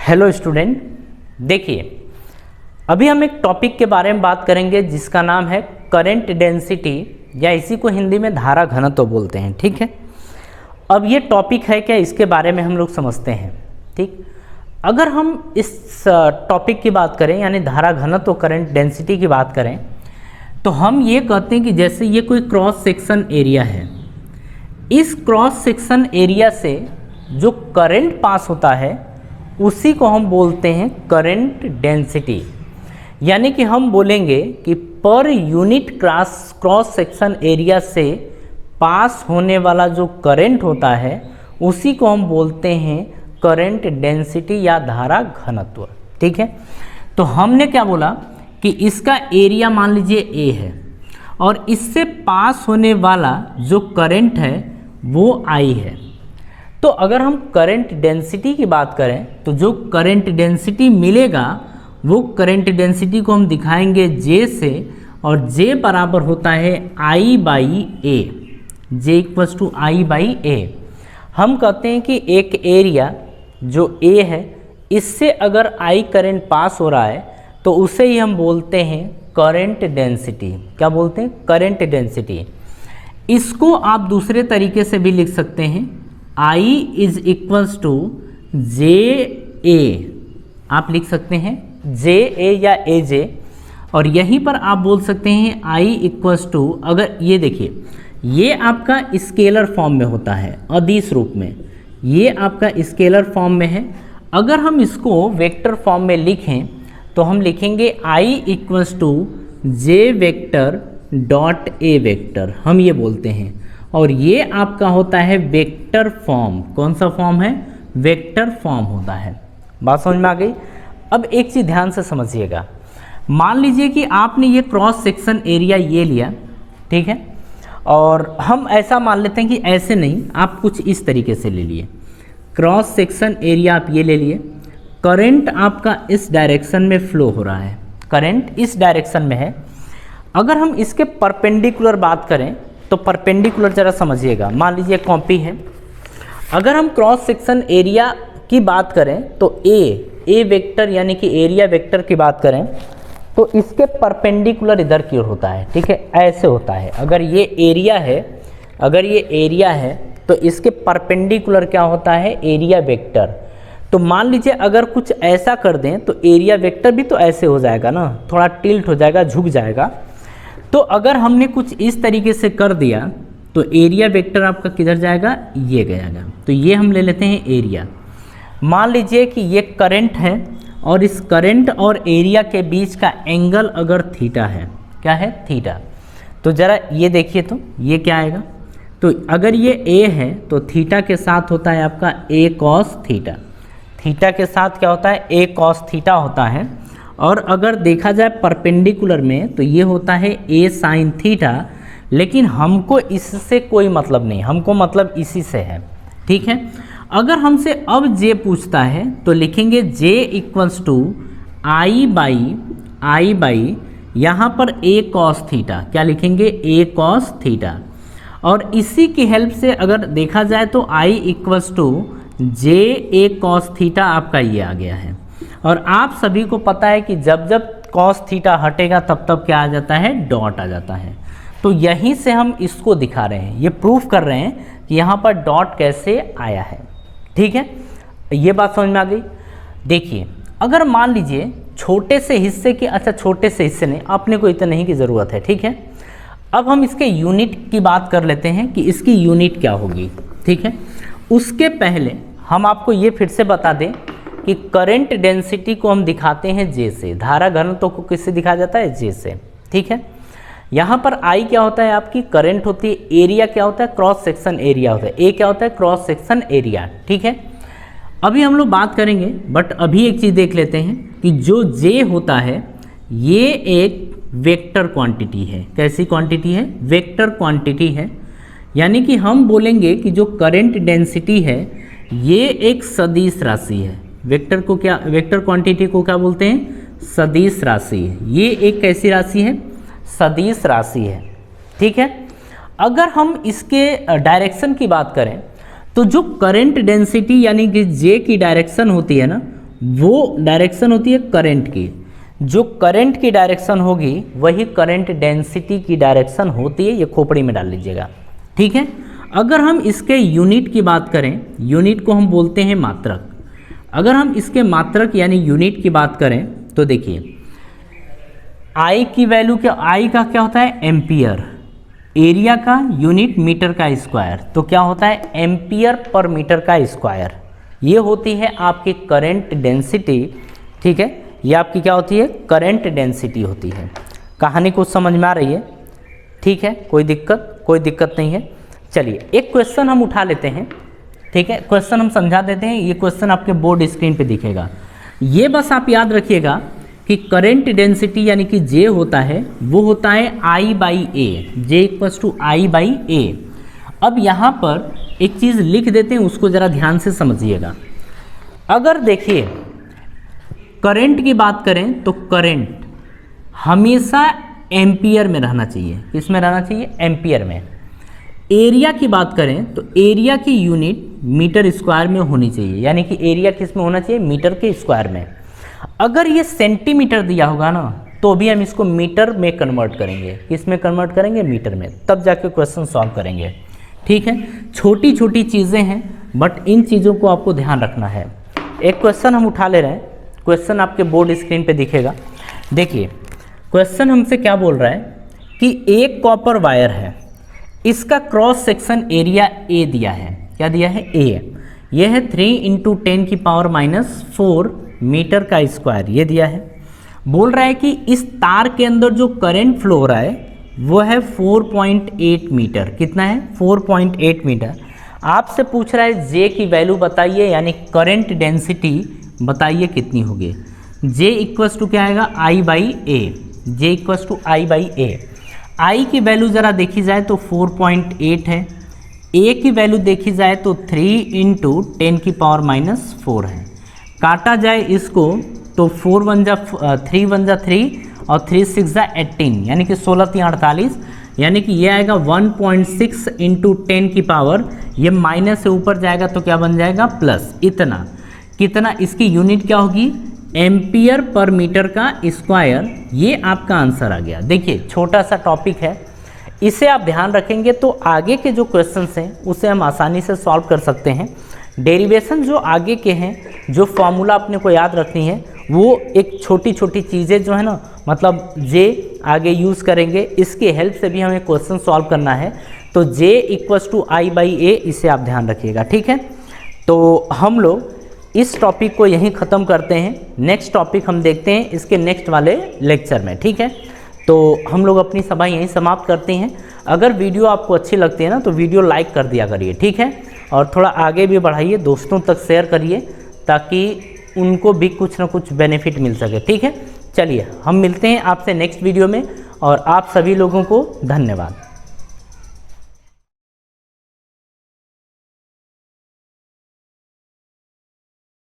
Hello student, देखिए अभी हम एक टॉपिक के बारे में बात करेंगे जिसका नाम है करंट डेंसिटी, या इसी को हिंदी में धारा घनत्व बोलते हैं। ठीक है, अब ये टॉपिक है क्या, इसके बारे में हम लोग समझते हैं। ठीक, अगर हम इस टॉपिक की बात करें यानी धारा घनत्व करंट डेंसिटी की बात करें तो हम ये कहते हैं कि जैसे ये कोई क्रॉस सेक्शन एरिया है, इस क्रॉस सेक्शन एरिया से जो करंट पास होता है उसी को हम बोलते हैं करंट डेंसिटी। यानी कि हम बोलेंगे कि per unit cross section area से पास होने वाला जो करंट होता है उसी को हम बोलते हैं करंट डेंसिटी या धारा घनत्व। ठीक है, तो हमने क्या बोला कि इसका एरिया मान लीजिए ए है और इससे पास होने वाला जो करंट है वो आई है। तो अगर हम करंट डेंसिटी की बात करें तो जो करंट डेंसिटी मिलेगा वो करंट डेंसिटी को हम दिखाएंगे जे से, और जे बराबर होता है I by A. J equals to I by A. हम कहते हैं कि एक एरिया जो ए है इससे अगर आई करंट पास हो रहा है तो उसे ही हम बोलते हैं करंट डेंसिटी। क्या बोलते हैं? Current density. इसको आप दूसरे तरीके से भी लिख सकते हैं, I is equals to J ए। आप लिख सकते हैं जे ए या ए जे, और यहीं पर आप बोल सकते हैं I इक्वल्स टू, अगर ये देखिए ये आपका स्केलर फॉर्म में होता है, अदिश रूप में, ये आपका स्केलर फॉर्म में है। अगर हम इसको वेक्टर फॉर्म में लिखें तो हम लिखेंगे I equals to J vector dot A vector, हम ये बोलते हैं। और ये आपका होता है वेक्टर फॉर्म। कौन सा फॉर्म है? वेक्टर फॉर्म होता है। बात समझ में आ गई? अब एक चीज़ ध्यान से समझिएगा, मान लीजिए कि आपने ये क्रॉस सेक्शन एरिया ये लिया, ठीक है, और हम ऐसा मान लेते हैं कि ऐसे नहीं, आप कुछ इस तरीके से ले लिए। क्रॉस सेक्शन एरिया आप ये ले लिए, करंट आपका इस डायरेक्शन में फ्लो हो रहा है, करंट इस डायरेक्शन में है। अगर हम इसके परपेंडिकुलर बात करें तो परपेंडिकुलर जरा समझिएगा, मान लीजिए कॉपी है, अगर हम क्रॉस सेक्शन एरिया की बात करें तो ए वेक्टर यानी कि एरिया वेक्टर की बात करें तो इसके परपेंडिकुलर इधर की ओर होता है। ठीक है, ऐसे होता है। अगर ये एरिया है, अगर ये एरिया है तो इसके परपेंडिकुलर क्या होता है? Area vector. तो मान लीजिए अगर कुछ ऐसा कर दें तो एरिया वेक्टर भी तो ऐसे हो जाएगा ना, थोड़ा टिल्ट हो जाएगा, झुक जाएगा। तो अगर हमने कुछ इस तरीके से कर दिया तो एरिया वेक्टर आपका किधर जाएगा? ये गया। तो ये हम ले लेते हैं एरिया। मान लीजिए कि ये करंट है और इस करंट और एरिया के बीच का एंगल अगर थीटा है, क्या है? थीटा। तो ज़रा ये देखिए, तो ये क्या आएगा? तो अगर ये ए है तो थीटा के साथ होता है आपका ए कॉस थीटा। थीटा के साथ क्या होता है? ए कॉस थीटा होता है। और अगर देखा जाए परपेंडिकुलर में तो ये होता है ए साइन थीटा, लेकिन हमको इससे कोई मतलब नहीं, हमको मतलब इसी से है। ठीक है, अगर हमसे अब जे पूछता है तो लिखेंगे J equals to I by यहाँ पर ए कॉस थीटा। क्या लिखेंगे? A cos theta. और इसी की हेल्प से अगर देखा जाए तो I equals to J A cos theta आपका ये आ गया है। और आप सभी को पता है कि जब जब कॉस थीटा हटेगा तब तब क्या आ जाता है? डॉट आ जाता है। तो यहीं से हम इसको दिखा रहे हैं, ये प्रूफ कर रहे हैं कि यहाँ पर डॉट कैसे आया है। ठीक है, ये बात समझ में आ गई? देखिए अगर मान लीजिए छोटे से हिस्से की, अच्छा छोटे से हिस्से नहीं, अपने को इतने नहीं की ज़रूरत है। ठीक है, अब हम इसके यूनिट की बात कर लेते हैं कि इसकी यूनिट क्या होगी। ठीक है, उसके पहले हम आपको ये फिर से बता दें कि करंट डेंसिटी को हम दिखाते हैं जे से, धारा घनत्व को किससे दिखाया जाता है? जे से। ठीक है, यहाँ पर आई क्या होता है? आपकी करंट होती है। एरिया क्या होता है? क्रॉस सेक्शन एरिया होता है। ए क्या होता है? Cross section area. ठीक है, अभी हम लोग बात करेंगे, बट अभी एक चीज़ देख लेते हैं कि जो जे होता है ये एक वेक्टर क्वांटिटी है। कैसी क्वांटिटी है? वेक्टर क्वांटिटी है। यानी कि हम बोलेंगे कि जो करंट डेंसिटी है ये एक सदिश राशि है। वेक्टर को क्या, वेक्टर क्वांटिटी को क्या बोलते हैं? सदिश राशि है। ये एक कैसी राशि है? सदिश राशि है। ठीक है, अगर हम इसके डायरेक्शन की बात करें तो जो करंट डेंसिटी यानी कि जे की डायरेक्शन होती है ना, वो डायरेक्शन होती है करंट की। जो करंट की डायरेक्शन होगी वही करंट डेंसिटी की डायरेक्शन होती है। ये खोपड़ी में डाल लीजिएगा, ठीक है। अगर हम इसके यूनिट की बात करें, यूनिट को हम बोलते हैं मात्रक। अगर हम इसके मात्रक यानी यूनिट की बात करें तो देखिए आई की वैल्यू क्या, आई का क्या होता है एम्पियर, एरिया का यूनिट मीटर का स्क्वायर, तो क्या होता है एम्पियर पर मीटर का स्क्वायर। ये होती है आपकी करंट डेंसिटी, ठीक है। ये आपकी क्या होती है करंट डेंसिटी होती है। कहानी कुछ समझ में आ रही है, ठीक है, कोई दिक्कत नहीं है। चलिए एक क्वेश्चन हम उठा लेते हैं, ठीक है, क्वेश्चन हम समझा देते हैं। ये क्वेश्चन आपके बोर्ड स्क्रीन पे दिखेगा। ये बस आप याद रखिएगा कि करंट डेंसिटी यानी कि जे होता है वो होता है I by A, J equals to I by A. अब यहाँ पर एक चीज़ लिख देते हैं, उसको ज़रा ध्यान से समझिएगा। अगर देखिए करंट की बात करें तो करंट हमेशा एम्पियर में रहना चाहिए। किस में रहना चाहिए एम्पियर में। एरिया की बात करें तो एरिया की यूनिट मीटर स्क्वायर में होनी चाहिए, यानी कि एरिया किस में होना चाहिए मीटर के स्क्वायर में। अगर ये सेंटीमीटर दिया होगा ना तो भी हम इसको मीटर में कन्वर्ट करेंगे। किस में कन्वर्ट करेंगे मीटर में, तब जाके क्वेश्चन सॉल्व करेंगे, ठीक है। छोटी छोटी चीज़ें हैं बट इन चीज़ों को आपको ध्यान रखना है। एक क्वेश्चन हम उठा ले रहे हैं, क्वेश्चन आपके बोर्ड स्क्रीन पे दिखेगा। देखिए क्वेश्चन हमसे क्या बोल रहा है कि एक कॉपर वायर है, इसका क्रॉस सेक्शन एरिया ए दिया है। क्या दिया है ए, यह है 3 × 10⁻⁴ मीटर का स्क्वायर, ये दिया है। बोल रहा है कि इस तार के अंदर जो करंट फ्लो हो रहा है वो है 4.8 मीटर। कितना है 4.8 मीटर। आपसे पूछ रहा है जे की वैल्यू बताइए, यानी करंट डेंसिटी बताइए कितनी होगी। जे इक्वल्स टू क्या आएगा I by A, J equals to I by A. I की वैल्यू ज़रा देखी जाए तो 4.8 है, ए की वैल्यू देखी जाए तो 3 × 10⁻⁴ है। काटा जाए इसको तो 4 × 1 = 3 × 1 = 3 और 3 × 6 = 18, यानी कि 16 × 3 = 48, यानी कि ये आएगा 1.6 × 10⁻, ये माइनस से ऊपर जाएगा तो क्या बन जाएगा प्लस। इतना कितना, इसकी यूनिट क्या होगी एम्पियर पर मीटर का स्क्वायर। ये आपका आंसर आ गया। देखिए छोटा सा टॉपिक है, इसे आप ध्यान रखेंगे तो आगे के जो क्वेश्चंस हैं उसे हम आसानी से सॉल्व कर सकते हैं। डेरिवेशन जो आगे के हैं, जो फॉर्मूला अपने को याद रखनी है, वो एक छोटी छोटी चीज़ें जो है ना, मतलब जे आगे यूज़ करेंगे, इसकी हेल्प से भी हमें क्वेश्चन सॉल्व करना है। तो जे इक्वल्स टू आई बाई ए, इसे आप ध्यान रखिएगा, ठीक है। तो हम लोग इस टॉपिक को यहीं ख़त्म करते हैं। नेक्स्ट टॉपिक हम देखते हैं इसके नेक्स्ट वाले लेक्चर में, ठीक है। तो हम लोग अपनी सभा यहीं समाप्त करते हैं। अगर वीडियो आपको अच्छी लगती है ना तो वीडियो लाइक कर दिया करिए, ठीक है, और थोड़ा आगे भी बढ़ाइए, दोस्तों तक शेयर करिए ताकि उनको भी कुछ ना कुछ बेनिफिट मिल सके, ठीक है। चलिए हम मिलते हैं आपसे नेक्स्ट वीडियो में, और आप सभी लोगों को धन्यवाद।